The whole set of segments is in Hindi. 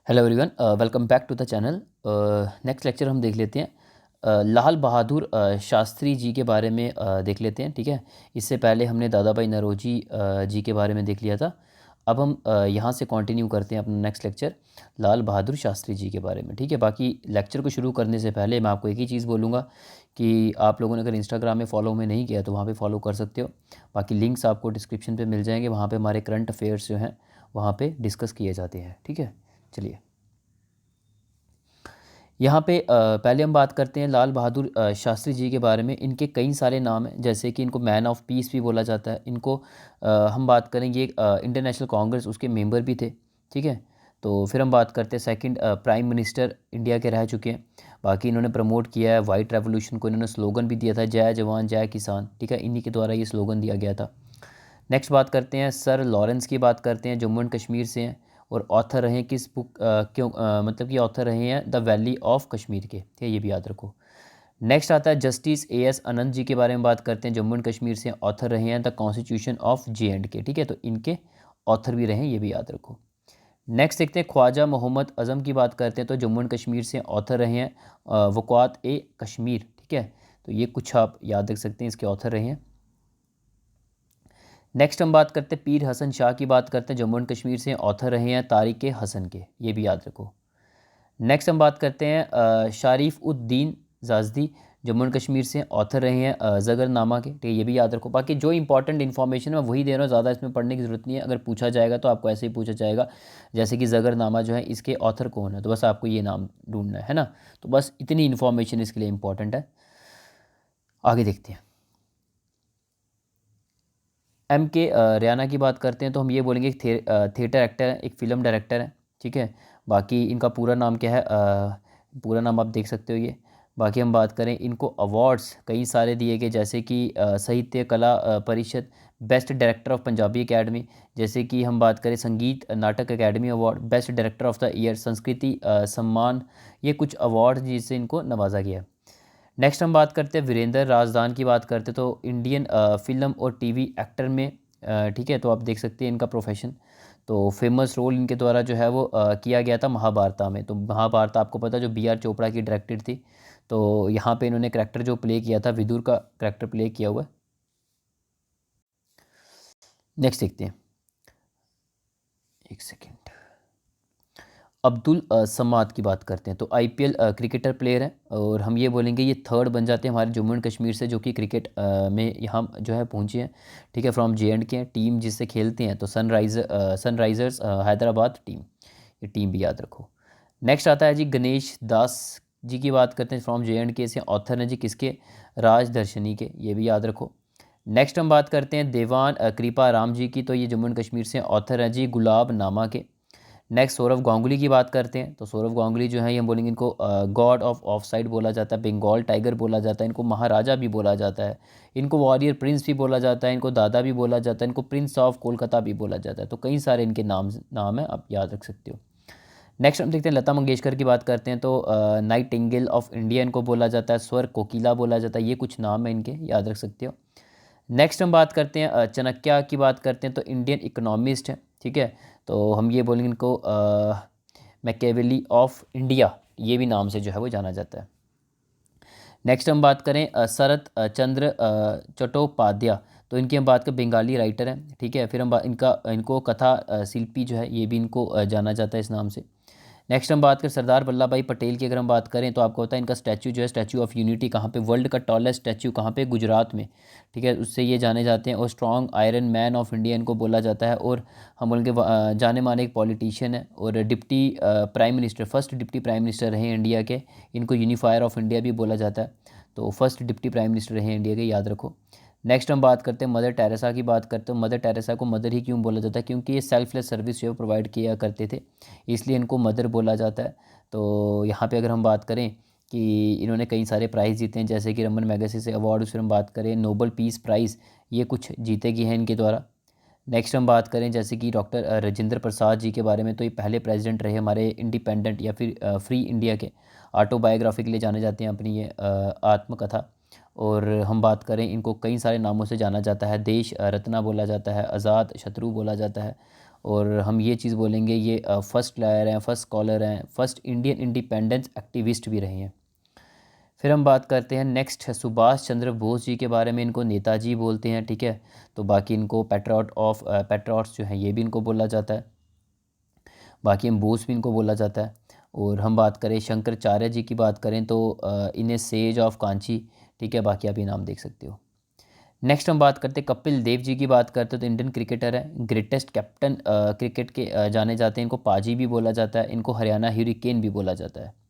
Hello everyone, welcome back to the channel. Next lecture हम देख लेते हैं लाल बहादुर शास्त्री जी के बारे में देख लेते हैं। ठीक है, इससे पहले हमने दादा भाई नौरोजी जी के बारे में देख लिया था। अब हम यहाँ से कंटिन्यू करते हैं अपना नेक्स्ट लेक्चर लाल बहादुर शास्त्री जी के बारे में। ठीक है, बाकी लेक्चर को शुरू करने से पहले मैं आपको एक ही चीज़ बोलूँगा कि आप लोगों ने अगर इंस्टाग्राम में फॉलो में नहीं किया तो वहाँ पे फॉलो कर सकते हो। बाकी लिंक्स आपको डिस्क्रिप्शन पे मिल जाएंगे, वहाँ पे हमारे करंट अफेयर्स जो हैं वहाँ पे डिस्कस किए जाते हैं। ठीक है, चलिए यहाँ पे पहले हम बात करते हैं लाल बहादुर शास्त्री जी के बारे में। इनके कई सारे नाम हैं, जैसे कि इनको मैन ऑफ पीस भी बोला जाता है। इनको हम बात करेंगे इंटरनेशनल कांग्रेस उसके मेंबर भी थे। ठीक है, तो फिर हम बात करते हैं सेकंड प्राइम मिनिस्टर इंडिया के रह चुके हैं। बाकी इन्होंने प्रमोट किया है वाइट रेवोल्यूशन को, इन्होंने स्लोगन भी दिया था जय जवान जय किसान। ठीक है, इन्हीं के द्वारा ये स्लोगन दिया गया था। नेक्स्ट बात करते हैं सर लॉरेंस की, बात करते हैं जम्मू एंड कश्मीर से हैं और ऑथर रहे हैं किस बुक क्यों मतलब कि ऑथर रहे हैं द वैली ऑफ कश्मीर के। ठीक है, ये भी याद रखो। नेक्स्ट आता है जस्टिस एएस आनंद जी के बारे में बात करते हैं, जम्मू एंड कश्मीर से ऑथर रहे हैं द कॉन्स्टिट्यूशन ऑफ जे.एंड.के। ठीक है, तो इनके ऑथर भी रहे हैं, ये भी याद रखो। नेक्स्ट देखते हैं ख्वाजा मोहम्मद अज़म की, बात करते हैं तो जम्मू एंड कश्मीर से ऑथर रहे हैं वक़ात ए कश्मीर। ठीक है, तो ये कुछ आप याद रख सकते हैं, इसके ऑथर रहे हैं। नेक्स्ट हम बात करते हैं पीर हसन शाह की, बात करते हैं जम्मू एंड कश्मीर से ऑथर रहे हैं तारिक हसन के, ये भी याद रखो। नेक्स्ट हम बात करते हैं शारिफ उद्दीन जाजदी, जम्मू एंड कश्मीर से ऑथर रहे हैं ज़गरनामा के। ठीक है, ये भी याद रखो। बाकी जो इंपॉर्टेंट इन्फॉर्मेशन मैं वही दे रहा हूँ, ज़्यादा इसमें पढ़ने की ज़रूरत नहीं है। अगर पूछा जाएगा तो आपको ऐसे ही पूछा जाएगा जैसे कि ज़गरनामा जो है इसके ऑथर कौन है, तो बस आपको ये नाम ढूंढना है ना। तो बस इतनी इन्फॉर्मेशन इसके लिए इंपॉर्टेंट है। आगे देखते हैं एम के रैना की, बात करते हैं तो हम ये बोलेंगे एक थिएटर एक्टर है, एक फ़िल्म डायरेक्टर है। ठीक है, बाकी इनका पूरा नाम क्या है, पूरा नाम आप देख सकते हो ये। बाकी हम बात करें, इनको अवार्ड्स कई सारे दिए गए, जैसे कि साहित्य कला परिषद, best director of Punjabi academy, जैसे कि हम बात करें संगीत नाटक academy award, best director of the year, संस्कृति सम्मान, ये कुछ अवार्ड जिससे इनको नवाजा गया है। नेक्स्ट हम बात करते हैं वीरेंद्र राजदान की, बात करते हैं तो इंडियन फिल्म और टीवी एक्टर में ठीक है, तो आप देख सकते हैं इनका प्रोफेशन। तो फेमस रोल इनके द्वारा जो है वो किया गया था महाभारता में। तो महाभारत आपको पता है जो बी आर चोपड़ा की डायरेक्टेड थी, तो यहाँ पे इन्होंने करैक्टर जो प्ले किया था विदुर का करैक्टर प्ले किया हुआ है। नेक्स्ट देखते हैं, एक सेकेंड, अब्दुल समाद की बात करते हैं तो आईपीएल क्रिकेटर प्लेयर हैं, और हम ये बोलेंगे ये थर्ड बन जाते हैं हमारे जम्मू एंड कश्मीर से जो कि क्रिकेट में यहाँ जो है पहुँचे हैं। ठीक है, फ्रॉम जे.एंड. के हैं। टीम जिससे खेलते हैं तो सनराइज़र्स हैदराबाद टीम, ये टीम भी याद रखो। नेक्स्ट आता है जी गणेश दास जी की, बात करते हैं फ्रॉम जे.एंड. के से ऑथर हैं जी किसके, राजदर्शनी के, ये भी याद रखो। नेक्स्ट हम बात करते हैं देवान कृपा राम जी की, तो ये जम्मू एंड कश्मीर से ऑथर हैं जी गुलाब नामा के। नेक्स्ट सौरव गांगुली की बात करते हैं तो सौरव गांगुली जो है ये हम बोलेंगे इनको गॉड ऑफ ऑफ साइड बोला जाता है, बंगाल टाइगर बोला जाता है, इनको महाराजा भी बोला जाता है, इनको वॉरियर प्रिंस भी बोला जाता है, इनको दादा भी बोला जाता है, इनको प्रिंस ऑफ कोलकाता भी बोला जाता है। तो कई सारे इनके नाम है, आप याद रख सकते हो। नेक्स्ट हम देखते हैं लता मंगेशकर की, बात करते हैं तो नाइटिंगेल ऑफ इंडिया इनको बोला जाता है, स्वर कोकिला बोला जाता है, ये कुछ नाम है इनके, याद रख सकते हो। नेक्स्ट हम बात करते हैं चाणक्य की, बात करते हैं तो इंडियन इकोनॉमिस्ट हैं। ठीक है, तो हम ये बोलेंगे इनको मैकेवेली ऑफ इंडिया, ये भी नाम से जो है वो जाना जाता है। नेक्स्ट हम बात करें शरत चंद्र चट्टोपाध्याय, तो इनकी हम बात करें बंगाली राइटर हैं। ठीक है, फिर हम इनको कथा शिल्पी जो है ये भी इनको जाना जाता है इस नाम से। नेक्स्ट हम बात करें सरदार वल्लभ भाई पटेल की, अगर हम बात करें तो आपको पता है इनका स्टैचू जो है स्टैचू ऑफ यूनिटी कहाँ पे, वर्ल्ड का टॉलेस्ट स्टैचू कहाँ पे, गुजरात में। ठीक है, उससे ये जाने जाते हैं, और strong iron man of India इनको बोला जाता है। और हम बोलेंगे जाने माने एक पॉलिटिशियन है और deputy prime minister, first deputy prime minister रहे हैं इंडिया के, इनको यूनिफायर ऑफ इंडिया भी बोला जाता है। तो फर्स्ट डिप्टी प्राइम मिनिस्टर रहे हैं इंडिया के, याद रखो। नेक्स्ट हम बात करते हैं मदर टेरेसा की, बात करते हैं मदर टेरेसा को मदर ही क्यों बोला जाता है, क्योंकि ये सेल्फलेस सर्विस जो है प्रोवाइड किया करते थे, इसलिए इनको मदर बोला जाता है। तो यहाँ पे अगर हम बात करें कि इन्होंने कई सारे प्राइज़ जीते हैं, जैसे कि रमन मैगसेसे अवार्ड, फिर हम बात करें नोबल पीस प्राइज़, ये कुछ जीते गए हैं इनके द्वारा। नेक्स्ट हम बात करें जैसे कि डॉक्टर राजेंद्र प्रसाद जी के बारे में, तो ये पहले प्रेसिडेंट रहे हमारे इंडिपेंडेंट या फिर फ्री इंडिया के। ऑटोबायोग्राफी के लिए जाने जाते हैं अपनी ये आत्मकथा। और हम बात करें इनको कई सारे नामों से जाना जाता है, देश रत्ना बोला जाता है, आज़ाद शत्रु बोला जाता है, और हम ये चीज़ बोलेंगे ये फर्स्ट लायर हैं, फर्स्ट स्कॉलर हैं, फर्स्ट इंडियन इंडिपेंडेंस एक्टिविस्ट भी रहे हैं। फिर हम बात करते हैं नेक्स्ट है सुभाष चंद्र बोस जी के बारे में, इनको नेताजी बोलते हैं, ठीक है। तो बाकी इनको पैट्रियट्स जो हैं ये भी इनको बोला जाता है, बाकी हम बोस भी इनको बोला जाता है। और हम बात करें शंकराचार्य जी की बात करें तो इन्हें सेज ऑफ कांची, ठीक है, बाकी आप ये नाम देख सकते हो। नेक्स्ट हम बात करते हैं कपिल देव जी की बात करते हैं, तो इंडियन क्रिकेटर है, ग्रेटेस्ट कैप्टन क्रिकेट के जाने जाते हैं, इनको पाजी भी बोला जाता है, इनको हरियाणा ह्यूरिकेन भी बोला जाता है।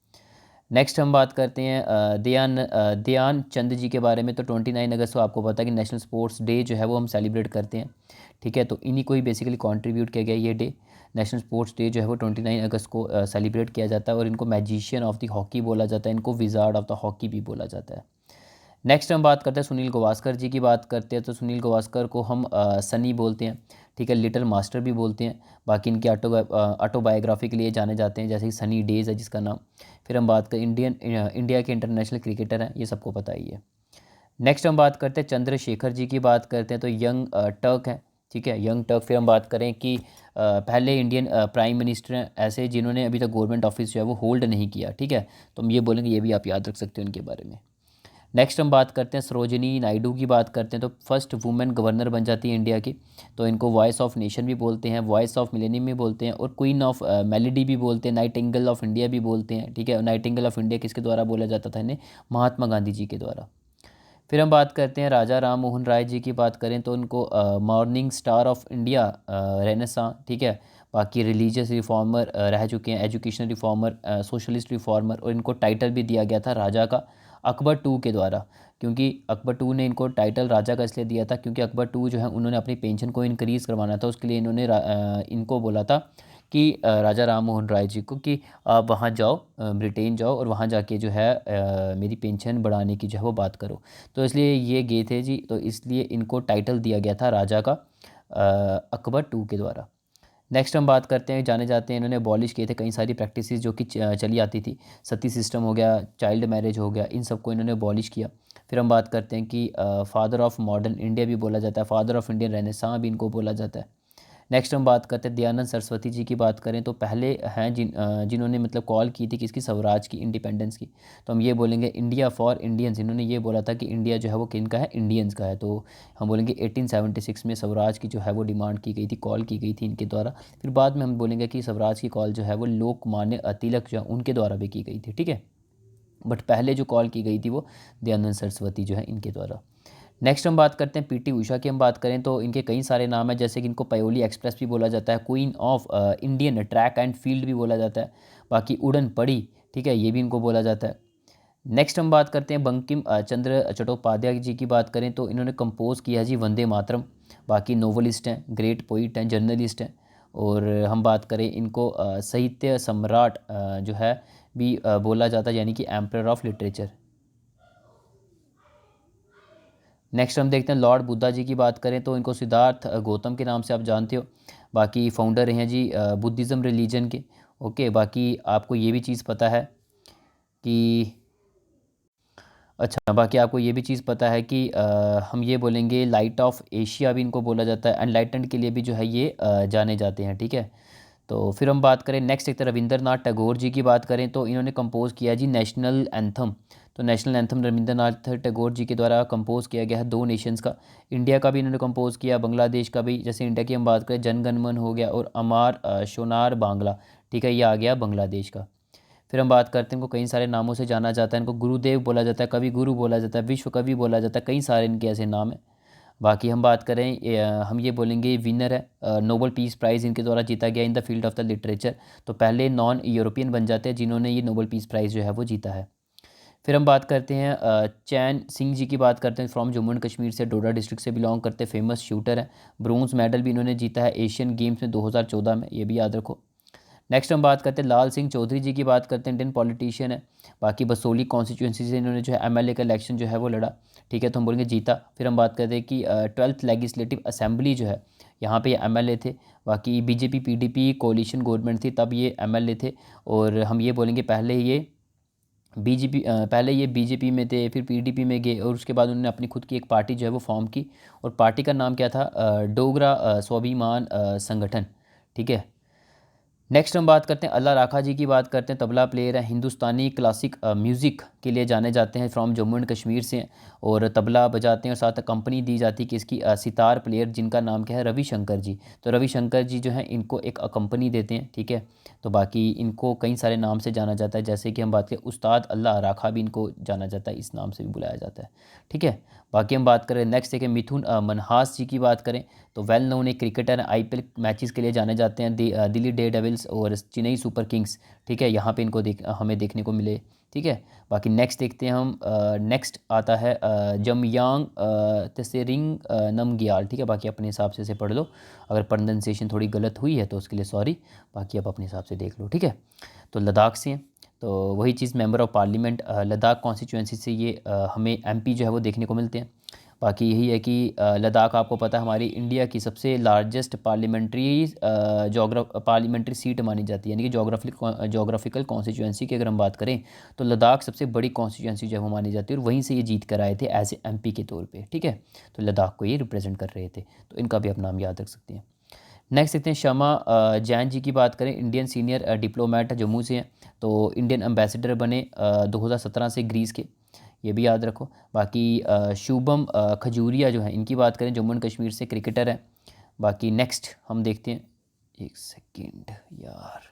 नेक्स्ट हम बात करते हैं ध्यान चंद जी के बारे में। तो 29 अगस्त को आपको पता है कि नेशनल स्पोर्ट्स डे जो है वो हम सेलिब्रेट करते हैं, ठीक है। तो इन्हीं को ही बेसिकली कंट्रीब्यूट किया गया ये डे, नेशनल स्पोर्ट्स डे जो है वो 29 अगस्त को सेलिब्रेट किया जाता है। और इनको मैजिशियन ऑफ द हॉकी बोला जाता है, इनको विजार्ड ऑफ द हॉकी भी बोला जाता है। नेक्स्ट हम बात करते हैं सुनील गावस्कर जी की बात करते हैं। तो सुनील गावस्कर को हम सनी बोलते हैं, ठीक है, लिटिल मास्टर भी बोलते हैं। बाकी इनकी ऑटोबायोग्राफी के लिए जाने जाते हैं, जैसे कि सनी डेज़ है जिसका नाम। फिर हम बात करें इंडिया के इंटरनेशनल क्रिकेटर हैं, ये सबको पता ही है। नेक्स्ट हम बात करते हैं चंद्रशेखर जी की बात करते हैं, तो यंग टर्क हैं, ठीक है, यंग टर्क। फिर हम बात करें कि पहले इंडियन प्राइम मिनिस्टर हैं ऐसे जिन्होंने अभी तक गवर्नमेंट ऑफिस जो है वो होल्ड नहीं किया, ठीक है। तो हम ये बोलेंगे, ये भी आप याद रख सकते हो उनके बारे में। नेक्स्ट हम बात करते हैं सरोजिनी नायडू की बात करते हैं। तो फर्स्ट वुमेन गवर्नर बन जाती है इंडिया की, तो इनको वॉइस ऑफ नेशन भी बोलते हैं, वॉइस ऑफ मिलेनियम भी बोलते हैं, और क्वीन ऑफ मेलेडी भी बोलते हैं, नाइटिंगेल ऑफ इंडिया भी बोलते हैं, ठीक है। नाइटिंगेल ऑफ इंडिया किसके द्वारा बोला जाता था इन्हें? महात्मा गांधी जी के द्वारा। फिर हम बात करते हैं राजा राम मोहन राय जी की बात करें तो उनको morning star of India renaissance, ठीक है। बाकी रिलीजियस रिफॉर्मर रह चुके हैं, एजुकेशन रिफॉर्मर, सोशलिस्ट रिफॉर्मर, और इनको टाइटल भी दिया गया था राजा का अकबर टू के द्वारा, क्योंकि अकबर टू ने इनको टाइटल राजा का इसलिए दिया था क्योंकि अकबर टू जो है उन्होंने अपनी पेंशन को इंक्रीज़ करवाना था, उसके लिए इन्होंने इनको बोला था कि राजा राम मोहन राय जी को कि आप वहाँ जाओ, ब्रिटेन जाओ, और वहाँ जाके जो है मेरी पेंशन बढ़ाने की जो है वो बात करो। तो इसलिए ये गए थे जी, तो इसलिए इनको टाइटल दिया गया था राजा का अकबर टू के द्वारा। नेक्स्ट हम बात करते हैं, जाने जाते हैं इन्होंने अबॉलिश किए थे कई सारी प्रैक्टिसेस जो कि चली आती थी, सती सिस्टम हो गया, चाइल्ड मैरिज हो गया, इन सबको इन्होंने अबॉलिश किया। फिर हम बात करते हैं कि फादर ऑफ मॉडर्न इंडिया भी बोला जाता है, फादर ऑफ इंडियन रेनेसां भी इनको बोला जाता है। नेक्स्ट हम बात करते हैं दयानंद सरस्वती जी की बात करें तो पहले हैं जिन्होंने मतलब कॉल की थी किसकी? स्वराज की, इंडिपेंडेंस की। तो हम ये बोलेंगे इंडिया फॉर इंडियंस, इन्होंने ये बोला था कि इंडिया जो है वो किन का है? इंडियंस का है। तो हम बोलेंगे 1876 में स्वराज की जो है वो डिमांड की गई थी, कॉल की गई थी इनके द्वारा। फिर बाद में हम बोलेंगे कि स्वराज की कॉल जो है वो लोकमान्य तिलक जो है उनके द्वारा भी की गई थी, ठीक है। बट पहले जो कॉल की गई थी वो दयानंद सरस्वती जो है इनके द्वारा। नेक्स्ट हम बात करते हैं पीटी उषा की। हम बात करें तो इनके कई सारे नाम हैं, जैसे कि इनको पयोली एक्सप्रेस भी बोला जाता है, queen of Indian track and field भी बोला जाता है, बाकी उड़न पड़ी, ठीक है, ये भी इनको बोला जाता है। नेक्स्ट हम बात करते हैं बंकिम चंद्र चट्टोपाध्याय जी की बात करें तो इन्होंने कंपोज किया जी वंदे मातरम। बाकी नोवेलिस्ट हैं, ग्रेट पोइट हैं, जर्नलिस्ट हैं। और हम बात करें इनको साहित्य सम्राट जो है भी बोला जाता है, यानी कि एम्परर ऑफ लिटरेचर। नेक्स्ट हम देखते हैं लॉर्ड बुद्धा जी की बात करें तो इनको सिद्धार्थ गौतम के नाम से आप जानते हो। बाकी फाउंडर हैं जी बुद्धिज़्म रिलीजन के। ओके, बाकी आपको ये भी चीज़ पता है कि अच्छा, बाकी आपको ये भी चीज़ पता है कि हम ये बोलेंगे लाइट ऑफ एशिया भी इनको बोला जाता है, एनलाइटेंड के लिए भी जो है ये जाने जाते हैं, ठीक है। तो फिर हम बात करें नेक्स्ट एक रविंद्रनाथ टैगोर जी की बात करें तो इन्होंने कंपोज़ किया जी नेशनल एंथम। तो नेशनल एंथम रविंद्रनाथ टैगोर जी के द्वारा कंपोज़ किया गया है दो नेशंस का, इंडिया का भी इन्होंने कंपोज़ किया, बांग्लादेश का भी। जैसे इंडिया की हम बात करें जनगण मन हो गया, और अमार शोनार बांग्ला, ठीक है, ये आ गया बांग्लादेश का। फिर हम बात करते हैं इनको कई सारे नामों से जाना जाता है, इनको गुरुदेव बोला जाता है, कवि गुरु बोला जाता है, विश्व कवि बोला जाता है, कई सारे इनके ऐसे नाम हैं। बाकी हम बात करें हम ये बोलेंगे विनर है नोबल पीस प्राइज़ इनके द्वारा जीता गया in the field of the literature. तो पहले नॉन यूरोपियन बन जाते हैं जिन्होंने ये नोबल पीस प्राइज़ जो है वो जीता है। फिर हम बात करते हैं चैन सिंह जी की बात करते हैं, फ्रॉम जम्मू एंड कश्मीर से, डोडा डिस्ट्रिक्ट से बिलोंग करते हैं, फेमस शूटर हैं, ब्रोंज़ मेडल भी इन्होंने जीता है एशियन गेम्स में 2014 में, ये भी याद रखो। नेक्स्ट हम बात करते हैं लाल सिंह चौधरी जी की बात करते हैं, इंडियन पॉलिटिशियन है। बाकी बसोली कॉन्स्टिट्यूंसी से इन्होंने जो है एमएलए का इलेक्शन जो है वो लड़ा, ठीक है, तो हम बोलेंगे जीता। फिर हम बात करते हैं कि 12th लेजिस्लेटिव असेंबली जो है यहाँ पे ये एमएलए थे। बाकी बीजेपी पीडीपी कोalition गवर्नमेंट थी तब ये एमएलए थे। और हम ये बोलेंगे पहले ये बीजेपी में थे, फिर पीडीपी में गए, और उसके बाद उन्होंने अपनी खुद की एक पार्टी जो है वो फॉर्म की, और पार्टी का नाम क्या था? डोगरा स्वाभिमान संगठन, ठीक है। नेक्स्ट हम बात करते हैं अल्लाह राखा जी की बात करते हैं। तबला प्लेयर हैं, हिंदुस्तानी क्लासिक म्यूज़िक के लिए जाने जाते हैं, फ्रॉम जम्मू एंड कश्मीर से हैं और तबला बजाते हैं और साथ कंपनी दी जाती है कि इसकी सितार प्लेयर जिनका नाम क्या है, रविशंकर जी। तो रविशंकर जी जो हैं इनको एक कंपनी देते हैं, ठीक है। तो बाकी इनको कई सारे नाम से जाना जाता है, जैसे कि हम बात करें उस्ताद अल्लाह राखा भी इनको जाना जाता है, इस नाम से भी बुलाया जाता है, ठीक है। बाकी हम बात करें नेक्स्ट देखिए मिथुन मनहास जी की बात करें तो वेल नोन एक क्रिकेटर हैं, आईपीएल मैचेस के लिए जाने जाते हैं, दिल्ली डेयर डेविल्स और चेन्नई सुपर किंग्स, ठीक है। यहाँ पे इनको हमें देखने को मिले, ठीक है। बाकी नेक्स्ट देखते हैं हम, नेक्स्ट आता है जमयांग तसेरिंग नमग्याल, ठीक है। बाकी अपने हिसाब से इसे पढ़ लो, अगर प्रोनाउंसिएशन थोड़ी गलत हुई है तो उसके लिए सॉरी, बाकी आप अपने हिसाब से देख लो, ठीक है। तो लद्दाख से हैं, तो वही चीज़ member of parliament Ladakh constituency से ये हमें एमपी जो है वो देखने को मिलते हैं। बाकी यही है कि लद्दाख आपको पता है हमारी इंडिया की सबसे लार्जेस्ट पार्लियामेंट्री सीट मानी जाती है, यानी कि जोग्राफिकल कॉन्स्टिट्यूंसी की अगर हम बात करें तो लद्दाख सबसे बड़ी कॉन्स्टिट्यूंसी जो है वो मानी जाती है और वहीं से ये जीत कर आए थे एज ए एमपी के तौर पे, ठीक है। तो लद्दाख को ये रिप्रेजेंट कर रहे थे, तो इनका भी आप नाम याद रख सकते हैं। नेक्स्ट देखते हैं शमा जैन जी की बात करें, इंडियन सीनियर डिप्लोमेट है, जम्मू से हैं, तो इंडियन एम्बेसडर बने 2017 से ग्रीस के, ये भी याद रखो। बाकी शुभम खजूरिया जो है इनकी बात करें, जम्मू एंड कश्मीर से क्रिकेटर है। बाकी नेक्स्ट हम देखते हैं, एक सेकेंड यार,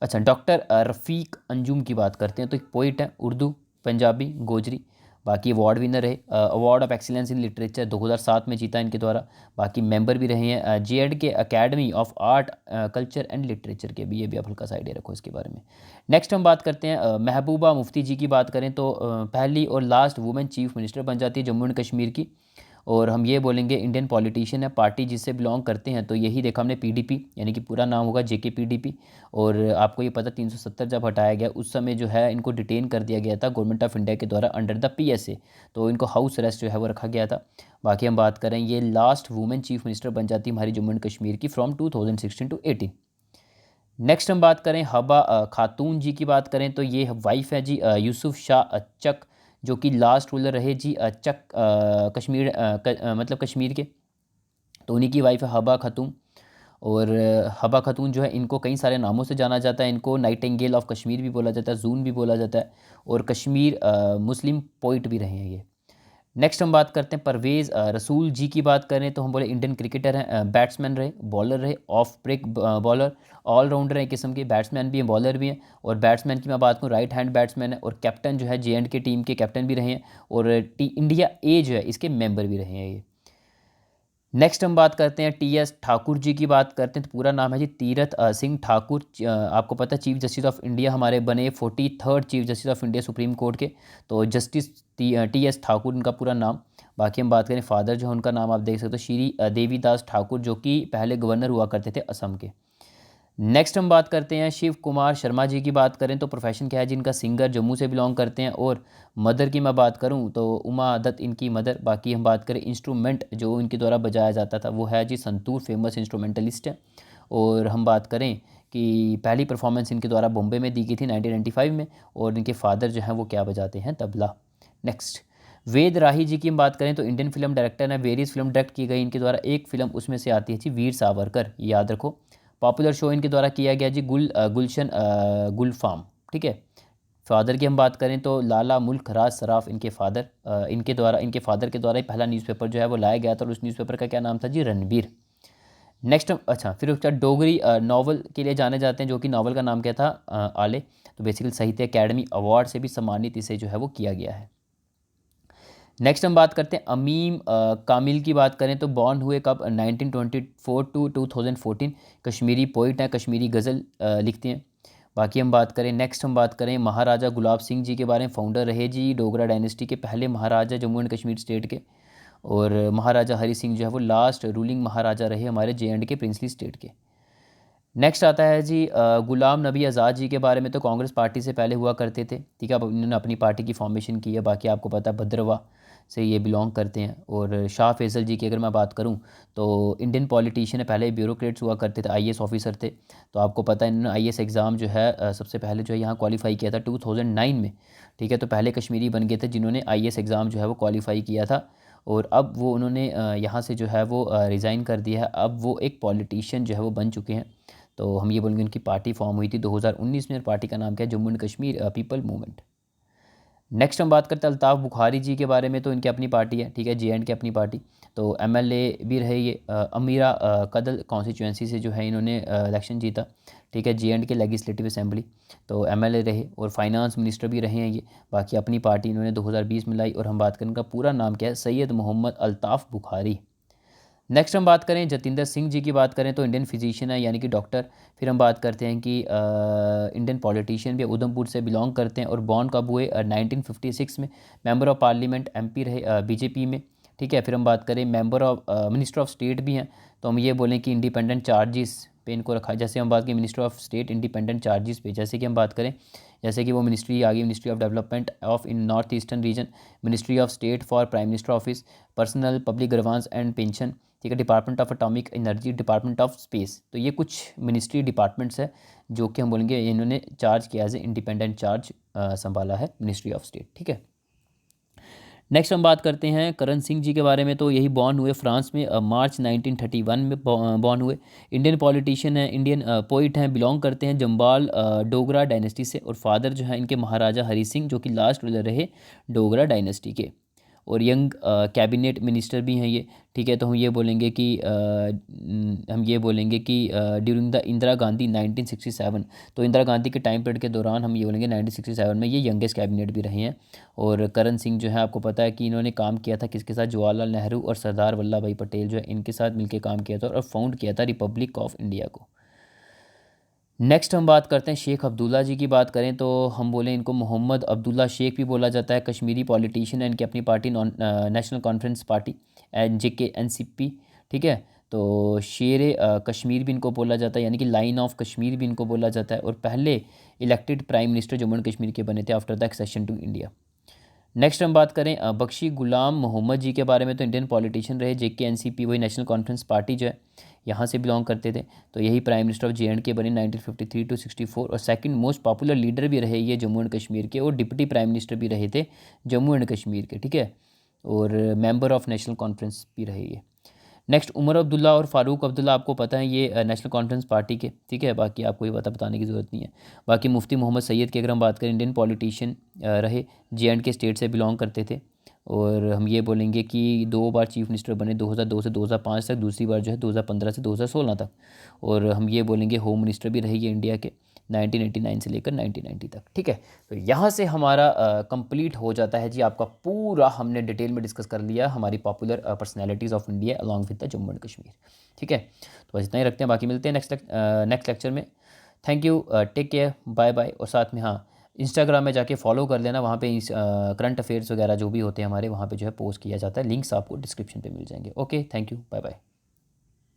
अच्छा डॉक्टर रफ़ीक अंजुम की बात करते हैं, तो एक पोइट है, उर्दू पंजाबी गोजरी। बाकी अवार्ड विनर है, award of excellence in literature 2007 में जीता इनके द्वारा। बाकी मेंबर भी रहे हैं जे के academy of art culture and literature के भी, ये भी आप हल्का सा आइडिया रखो इसके बारे में। नेक्स्ट हम बात करते हैं महबूबा मुफ्ती जी की बात करें तो पहली और लास्ट वुमेन चीफ मिनिस्टर बन जाती है जम्मू एंड कश्मीर की। और हम ये बोलेंगे इंडियन पॉलिटिशियन है, पार्टी जिससे बिलोंग करते हैं तो यही देखा हमने पीडीपी, यानी कि पूरा नाम होगा जेके पीडीपी। और आपको ये पता 370 जब हटाया गया उस समय जो है इनको डिटेन कर दिया गया था गवर्नमेंट ऑफ इंडिया के द्वारा अंडर द पीएसए, तो इनको हाउस अरेस्ट जो है वो रखा गया था। बाकी हम बात करें ये लास्ट वुमेन चीफ मिनिस्टर बन जाती है हमारी जम्मू एंड कश्मीर की फ्रॉम 2016 टू 18। नेक्स्ट हम बात करें हबा खातून जी की बात करें तो ये वाइफ है जी यूसुफ शाह चक, जो कि लास्ट रूलर रहे जी चक कश्मीर मतलब कश्मीर के, तो उन्हीं की वाइफ है हबा खातून। और हबा खातून जो है इनको कई सारे नामों से जाना जाता है, इनको नाइटिंगेल ऑफ कश्मीर भी बोला जाता है, जून भी बोला जाता है, और कश्मीर मुस्लिम पोइट भी रहे हैं ये। नेक्स्ट हम बात करते हैं परवेज़ रसूल जी की बात करें तो हम बोले इंडियन क्रिकेटर हैं, बैट्समैन रहे, बॉलर रहे, ऑफ ब्रेक बॉलर, ऑलराउंडर है किस्म के, बैट्समैन भी हैं बॉलर भी हैं। और बैट्समैन की मैं बात करूँ राइट हैंड बैट्समैन है, और कैप्टन जो है जे के टीम के कैप्टन भी रहे हैं, और इंडिया ए जो है इसके मेंबर भी रहे हैं ये। नेक्स्ट हम बात करते हैं टीएस ठाकुर जी की बात करते हैं, तो पूरा नाम है जी तीरथ सिंह ठाकुर। आपको पता है चीफ जस्टिस ऑफ इंडिया हमारे बने 43rd chief justice of India supreme court के, तो जस्टिस टीएस ठाकुर इनका पूरा नाम। बाकी हम बात करें फादर जो है उनका नाम आप देख सकते हो श्री देवीदास ठाकुर, जो कि पहले गवर्नर हुआ करते थे असम के। नेक्स्ट हम बात करते हैं शिव कुमार शर्मा जी की बात करें तो प्रोफेशन क्या है जिनका, सिंगर, जम्मू से बिलोंग करते हैं। और मदर की मैं बात करूं तो उमा दत्त इनकी मदर। बाकी हम बात करें इंस्ट्रूमेंट जो इनके द्वारा बजाया जाता था वो है जी संतूर, फेमस इंस्ट्रूमेंटलिस्ट है। और हम बात करें कि पहली परफॉर्मेंस इनके द्वारा बॉम्बे में दी गई थी 1995 में, और इनके फादर जो हैं वो क्या बजाते हैं, तबला। नेक्स्ट वेद राही जी की हम बात करें तो इंडियन फिल्म डायरेक्टर है, वेरियस फिल्म डायरेक्ट की गई इनके द्वारा, एक फिल्म उसमें से आती है जी वीर सावरकर, याद रखो। पॉपुलर शो इनके द्वारा किया गया जी गुलशन गुलफाम, ठीक है। फादर की हम बात करें तो लाला मुल्क राज सराफ इनके फादर, इनके फादर के द्वारा ही पहला न्यूज़पेपर जो है वो लाया गया था, और उस न्यूज़पेपर का क्या नाम था जी, रणबीर। नेक्स्ट अच्छा फिर उसका डोगरी नावल के लिए जाने जाते हैं, जो कि नावल का नाम क्या था, आले। तो बेसिकली साहित्य अकेडमी अवार्ड से भी सम्मानित इसे जो है वो किया गया है। नेक्स्ट हम बात करते हैं अमीम कामिल की बात करें तो बॉर्न हुए कब, 1924 टू 2014, कश्मीरी पोइट हैं, कश्मीरी गज़ल लिखते हैं। बाकी हम बात करें नेक्स्ट हम बात करें महाराजा गुलाब सिंह जी के बारे में, फाउंडर रहे जी डोगरा डायनेस्टी के पहले महाराजा जम्मू एंड कश्मीर स्टेट के। और महाराजा हरी सिंह जो है वो लास्ट रूलिंग महाराजा रहे हमारे जे प्रिंसली स्टेट के। नेक्स्ट आता है जी गुलाम नबी आज़ाद जी के बारे में, तो कांग्रेस पार्टी से पहले हुआ करते थे, ठीक है। अब इन्होंने अपनी पार्टी की फॉर्मेशन की है। बाकी आपको पता है भद्रवा से ये बिलोंग करते हैं। और शाह फैसल जी की अगर मैं बात करूं तो इंडियन पॉलिटिशियन है, पहले ब्यूरोक्रेट्स हुआ करते थे, आईएएस ऑफिसर थे। तो आपको पता है इन्होंने आईएएस एग्ज़ाम जो है सबसे पहले जो है यहाँ क्वालिफाई किया था 2009 में, ठीक है। तो पहले कश्मीरी बन गए थे जिन्होंने आईएएस एग्ज़ाम जो है वो क्वालिफाई किया था। और अब वो उन्होंने यहाँ से जो है वो रिज़ाइन कर दिया है। अब वो एक पॉलिटिशियन जो है वो बन चुके हैं। तो हम ये बोलेंगे उनकी पार्टी फॉर्म हुई थी 2019 में और पार्टी का नाम क्या है, Jammu and Kashmir people movement. Next हम बात करते हैं अल्ताफ़ बुखारी जी के बारे में। तो इनकी अपनी पार्टी है, ठीक है, JNK अपनी पार्टी। तो MLA भी रहे ये, अमीरा कदल कॉन्स्टिट्यूंसी से जो है इन्होंने इलेक्शन जीता, ठीक है, JNK लेजिस्लेटिव असेंबली। तो MLA रहे और फाइनेंस मिनिस्टर भी रहे हैं ये। बाकी अपनी पार्टी इन्होंने 2020 में लाई। और हम बात करें इनका पूरा नाम क्या है, सैयद मोहम्मद अल्ताफ़ बुखारी। नेक्स्ट हम बात करें जतिंदर सिंह जी की बात करें तो इंडियन फिजिशियन है, यानी कि डॉक्टर। फिर हम बात करते हैं कि इंडियन पॉलिटिशियन भी उधमपुर से बिलोंग करते हैं और बॉर्न कब हुए, 1956 में। मेंबर ऑफ पार्लियामेंट MP रहे BJP में, ठीक है। फिर हम बात करें member of minister of state भी हैं। तो हम ये बोलें कि इंडिपेंडेंट चार्जेस पे इनको रखा है। जैसे हम बात करें minister of state independent charges पे, जैसे कि हम बात करें, जैसे कि वो मिनिस्ट्री आ गई, ministry of development of in north eastern region, ministry of state for prime minister office, personnel public grievance and pension, ठीक है, department of atomic energy, department of space. तो ये कुछ मिनिस्ट्री डिपार्टमेंट्स है जो कि हम बोलेंगे इन्होंने चार्ज किया एज ए इंडिपेंडेंट चार्ज संभाला है मिनिस्ट्री ऑफ स्टेट, ठीक है। नेक्स्ट हम बात करते हैं करण सिंह जी के बारे में। तो यही बॉर्न हुए फ्रांस में, मार्च 1931 में बॉर्न हुए। इंडियन पॉलिटिशियन है, इंडियन पोइट हैं, बिलोंग करते हैं जम्बाल डोगरा डायनेस्टी से। और फादर जो है इनके महाराजा हरी सिंह, जो कि लास्ट रूलर रहे डोगरा डायनेस्टी के। और यंग कैबिनेट मिनिस्टर भी हैं ये, ठीक है। तो हम ये बोलेंगे कि ड्यूरिंग द इंदिरा गांधी 1967, तो इंदिरा गांधी के टाइम पीरियड के दौरान हम ये बोलेंगे 1967 में ये यंगेस्ट कैबिनेट भी रहे हैं। और करण सिंह जो है आपको पता है कि इन्होंने काम किया था किसके साथ, जवाहरलाल नेहरू और सरदार वल्लभ भाई पटेल जो है इनके साथ मिलकर काम किया था और फाउंड किया था रिपब्लिक ऑफ इंडिया को। नेक्स्ट हम बात करते हैं शेख अब्दुल्ला जी की। बात करें तो हम बोलें इनको मोहम्मद अब्दुल्ला शेख भी बोला जाता है। कश्मीरी पॉलिटिशियन है, इनकी अपनी party national conference party JK NCP, ठीक है। तो शेर कश्मीर भी इनको बोला जाता है, यानी कि लाइन ऑफ कश्मीर भी इनको बोला जाता है। और पहले elected prime minister Jammu and Kashmir के बने थे after the accession to India. Next हम बात करें बख्शी गुलाम मोहम्मद जी के बारे में। तो इंडियन पॉलिटिशियन रहे, JK NCP वही नेशनल कॉन्फ्रेंस पार्टी जो है यहाँ से बिलोंग करते थे। तो यही प्राइम मिनिस्टर ऑफ JNK बने 1953 to 64। और सेकंड मोस्ट पॉपुलर लीडर भी रहे ये जम्मू एंड कश्मीर के, और डिप्टी प्राइम मिनिस्टर भी रहे थे जम्मू एंड कश्मीर के, ठीक है। और मेंबर ऑफ नेशनल कॉन्फ्रेंस भी रहे ये। नेक्स्ट उमर अब्दुल्ला और फ़ारूक अब्दुल्ला, आपको पता है ये नेशनल कॉन्फ्रेंस पार्टी के, ठीक है। बाकी आपको ये बताने की ज़रूरत नहीं है। बाकी मुफ्ती मोहम्मद सैयद की अगर हम बात करें, इंडियन पॉलिटिशियन रहे, JNK स्टेट से बिलोंग करते थे। और हम ये बोलेंगे कि 2 बार चीफ मिनिस्टर बने, 2002 से 2005 तक, दूसरी बार जो है 2015 से 2016 तक। और हम ये बोलेंगे होम मिनिस्टर भी रहे ये इंडिया के 1989 से लेकर 1990 तक, ठीक है। तो यहाँ से हमारा कंप्लीट हो जाता है जी आपका पूरा, हमने डिटेल में डिस्कस कर लिया हमारी popular personalities of India along with the Jammu and Kashmir, ठीक है। तो बस इतना ही रखते हैं, बाकी मिलते हैं नेक्स्ट लेक्चर में। Thank you, take care, bye bye. और साथ में हाँ, इंस्टाग्राम में जाके फॉलो कर लेना, वहाँ पे करंट अफेयर्स वगैरह जो भी होते हैं हमारे, वहाँ पे जो है पोस्ट किया जाता है। लिंक्स आपको डिस्क्रिप्शन पे मिल जाएंगे। Okay, thank you, bye bye.